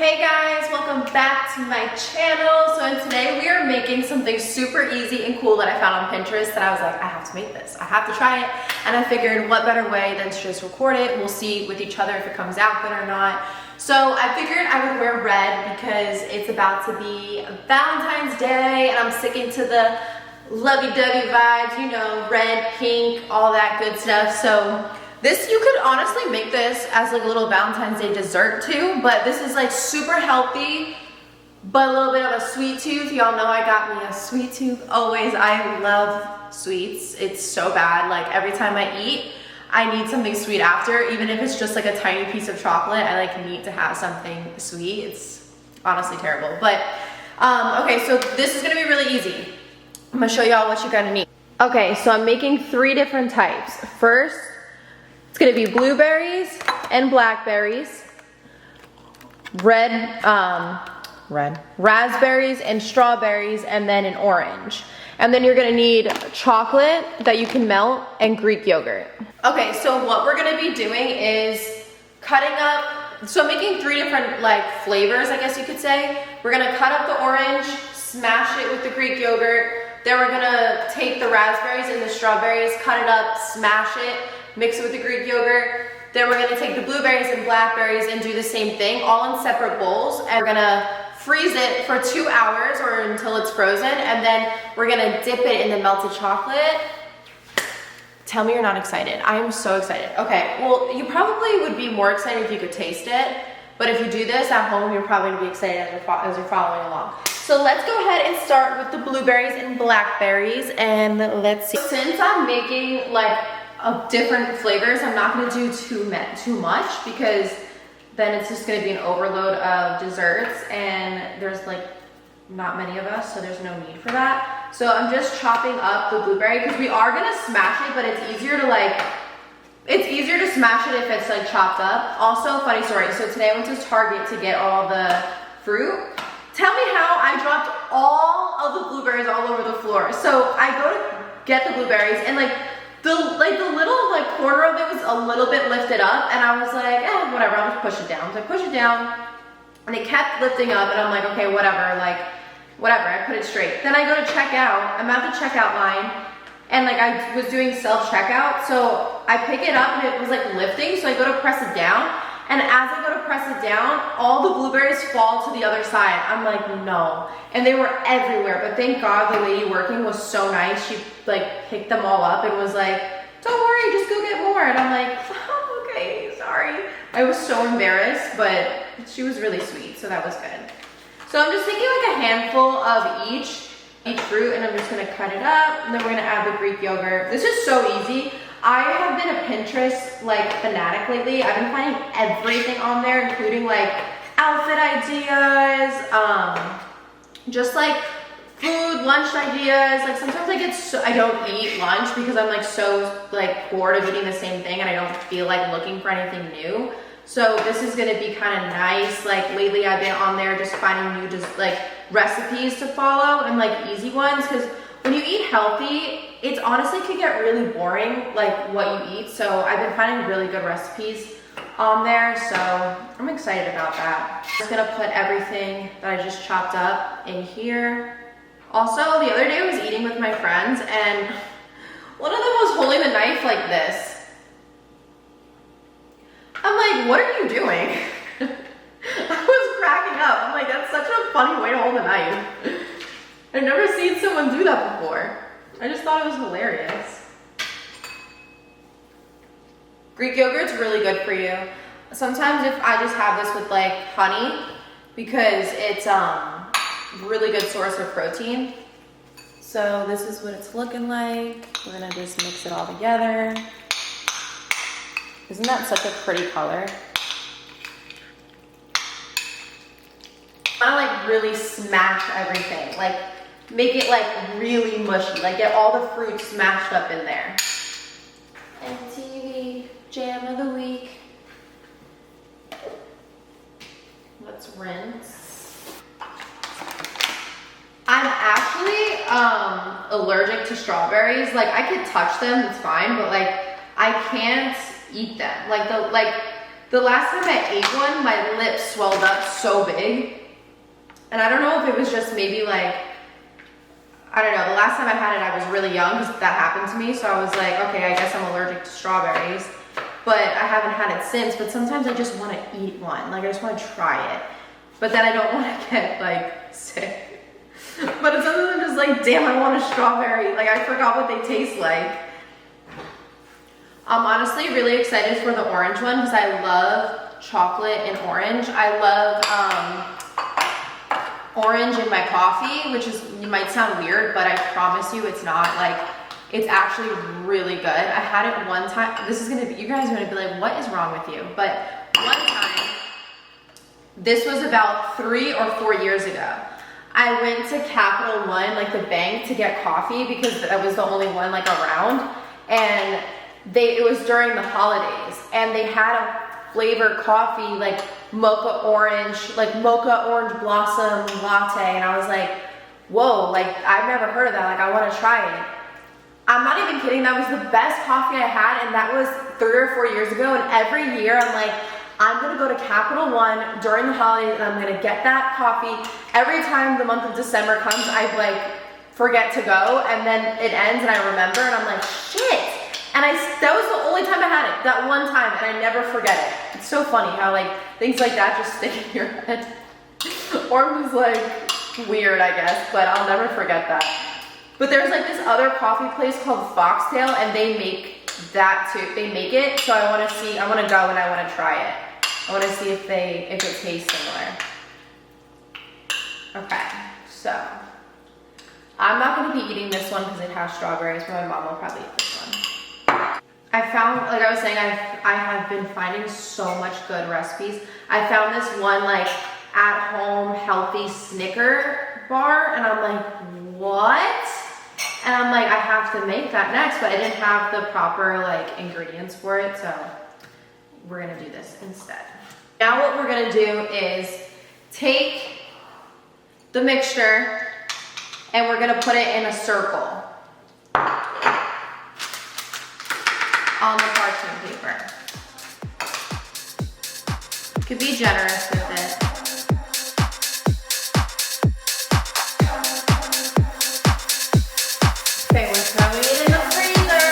Hey guys, welcome back to my channel. So today we are making something super easy and cool that I found on Pinterest that I was like, I have to make this. I have to try it. And I figured what better way than to just record it. We'll see with each other if it comes out good or not. So I figured I would wear red because it's about to be Valentine's Day and I'm sticking to the lovey-dovey vibes, you know, red, pink, all that good stuff. So this, you could honestly make this as like a little Valentine's Day dessert too, but this is like super healthy, but a little bit of a sweet tooth. Y'all know I got me a sweet tooth always. I love sweets. It's so bad. Like every time I eat, I need something sweet after, even if it's just like a tiny piece of chocolate. I like need to have something sweet. It's honestly terrible, but okay, so this is gonna be really easy. I'm gonna show y'all what you're gonna need. Okay, so I'm making 3 different types. First, it's gonna be blueberries and blackberries, raspberries and strawberries, and then an orange. And then you're gonna need chocolate that you can melt and Greek yogurt. Okay, so what we're gonna be doing is cutting up, so making 3 different like flavors, I guess you could say. We're gonna cut up the orange, smash it with the Greek yogurt. Then we're gonna take the raspberries and the strawberries, cut it up, smash it, mix it with the Greek yogurt. Then we're gonna take the blueberries and blackberries and do the same thing, all in separate bowls. And we're gonna freeze it for 2 hours or until it's frozen. And then we're gonna dip it in the melted chocolate. Tell me you're not excited. I am so excited. Okay, well, you probably would be more excited if you could taste it. But if you do this at home, you're probably gonna be excited as you're following along. So let's go ahead and start with the blueberries and blackberries. And let's see. Since I'm making like of different flavors, I'm not gonna do too much because then it's just gonna be an overload of desserts and there's like not many of us, so there's no need for that. So I'm just chopping up the blueberry because we are gonna smash it, but it's easier to smash it if it's like chopped up. Also, funny story, so today I went to Target to get all the fruit. Tell me how I dropped all of the blueberries all over the floor. So I go to get the blueberries and the little corner of it was a little bit lifted up, and I was like, whatever, I'll just push it down. So I push it down, and it kept lifting up, and I'm like, okay, whatever, I put it straight. Then I go to check out. I'm at the checkout line, and I was doing self-checkout, so I pick it up, and it was lifting, so I go to press it down, and as I go to press it down, all the blueberries fall to the other side. I'm like, no. And they were everywhere, but thank God the lady working was so nice. She picked them all up and was like, don't worry, just go get more. And I'm like, oh, okay, sorry. I was so embarrassed, but she was really sweet, so that was good. So I'm just taking a handful of each fruit, and I'm just gonna cut it up, and then we're gonna add the Greek yogurt. This is so easy. I have been a Pinterest fanatic lately. I've been finding everything on there, including outfit ideas, just food, lunch ideas. Sometimes I don't eat lunch because I'm so bored of eating the same thing and I don't feel like looking for anything new. So this is gonna be kind of nice. Lately I've been on there just finding new recipes to follow and easy ones, because when you eat healthy, it honestly could get really boring, what you eat. So I've been finding really good recipes on there, so I'm excited about that. I'm just gonna put everything that I just chopped up in here. Also, the other day I was eating with my friends, and one of them was holding the knife like this. I'm like, what are you doing? I was cracking up. I'm like, that's such a funny way to hold a knife. I've never seen someone do that before. I just thought it was hilarious. Greek yogurt's really good for you. Sometimes if I just have this with honey, because it's really good source of protein. So this is what it's looking like. We're gonna just mix it all together. Isn't that such a pretty color? I really smash everything. Make it really mushy. Get all the fruit smashed up in there. MTV Jam of the Week. Let's rinse. I'm actually allergic to strawberries. I could touch them, it's fine, but I can't eat them. The last time I ate one, my lips swelled up so big. And I don't know if it was just maybe like, I don't know, the last time I had it, I was really young because that happened to me. So I was like, okay, I guess I'm allergic to strawberries. But I haven't had it since. But sometimes I just want to eat one. Like, I just want to try it. But then I don't want to get like sick. But sometimes I'm just like, damn, I want a strawberry. Like, I forgot what they taste like. I'm honestly really excited for the orange one because I love chocolate and orange. I love orange in my coffee, which is, it might sound weird, but I promise you it's not. Like, it's actually really good. I had it one time. This is gonna be, you guys are gonna be like, what is wrong with you? But one time, this was about 3 or 4 years ago. I went to Capital One, like the bank, to get coffee because that was the only one like around. And it was during the holidays, and they had a flavored coffee, like mocha orange blossom latte. And I was like, whoa, like I've never heard of that. Like, I want to try it. I'm not even kidding. That was the best coffee I had. And that was 3 or 4 years ago. And every year I'm like, I'm gonna go to Capital One during the holidays and I'm gonna get that coffee. Every time the month of December comes, I like forget to go, and then it ends and I remember and I'm like, shit. And that was the only time I had it, that one time, and I never forget it. It's so funny how like things like that just stick in your head. Orange is like weird, I guess, but I'll never forget that. But there's like this other coffee place called Foxtail, and they make that too. They make it, so I want to go and I want to try it. I want to see if it tastes similar. Okay, so I'm not going to be eating this one because it has strawberries, but my mom will probably eat this one. I found, like I was saying, I have been finding so much good recipes. I found this one like at home healthy Snicker bar, and I'm like, what? And I'm like, I have to make that next, but I didn't have the proper like ingredients for it, so we're gonna do this instead. Now what we're gonna do is take the mixture and we're gonna put it in a circle on the parchment paper. You could be generous with it. Okay, we're throwing it in the freezer.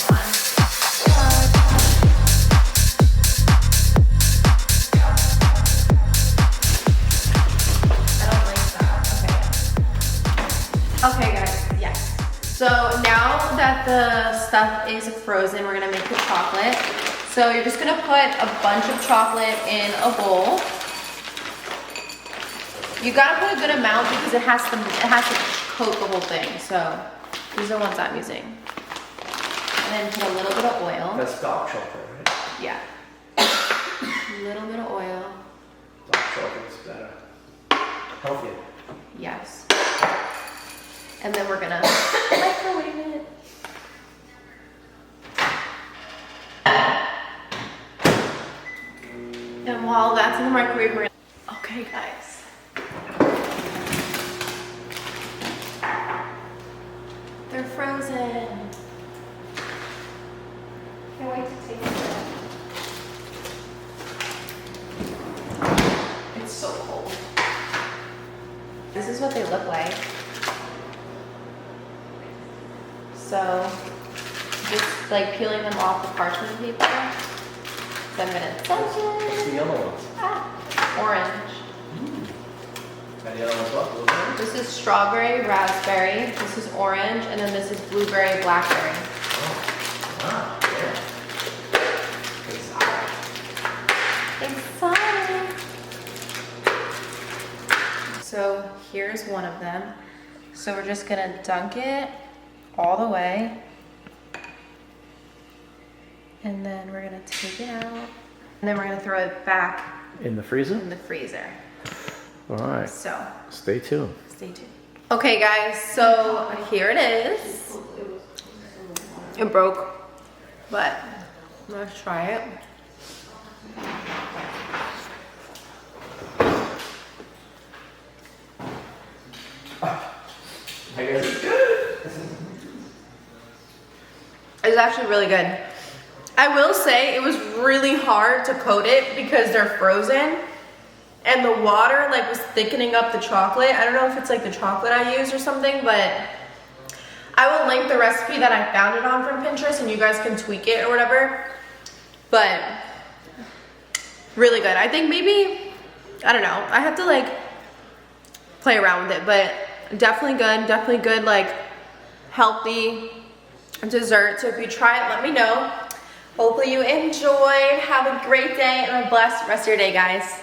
Hold on. I don't like that. Okay, guys, yes. So now that the stuff is frozen, we're gonna make the chocolate. So you're just gonna put a bunch of chocolate in a bowl. You gotta put a good amount because it has to coat the whole thing. So these are ones I'm using. And then put a little bit of oil. That's dark chocolate, right? Yeah. A little bit of oil. Dark chocolate's better. Healthier. Yes. And then we're gonna microwave it. And while that's in the microwave, we're gonna... Okay, guys. They're frozen. Can't wait to taste it. It's so cold. This is what they look like. So, just like peeling them off the parchment paper. Then I'm gonna touch it. What's the yellow ones? Orange. And the other one's what? Blueberry? This is strawberry, raspberry. This is orange, and then this is blueberry, blackberry. Oh, wow, yeah. Exciting. So here's one of them. So we're just gonna dunk it all the way. And then we're gonna take it out. And then we're gonna throw it back In the freezer? in the freezer. All right. So Stay tuned. stay tuned. Okay guys, so here it is. It broke, but let's try it. I guess it's good. It's actually really good. I will say it was really hard to coat it because they're frozen. And the water like was thickening up the chocolate. I don't know if it's like the chocolate I used or something, but I will link the recipe that I found it on from Pinterest and you guys can tweak it or whatever. But really good. I think maybe, I don't know, I have to like play around with it, but definitely good, like healthy dessert. So if you try it, let me know. Hopefully you enjoyed. Have a great day and a blessed rest of your day, guys.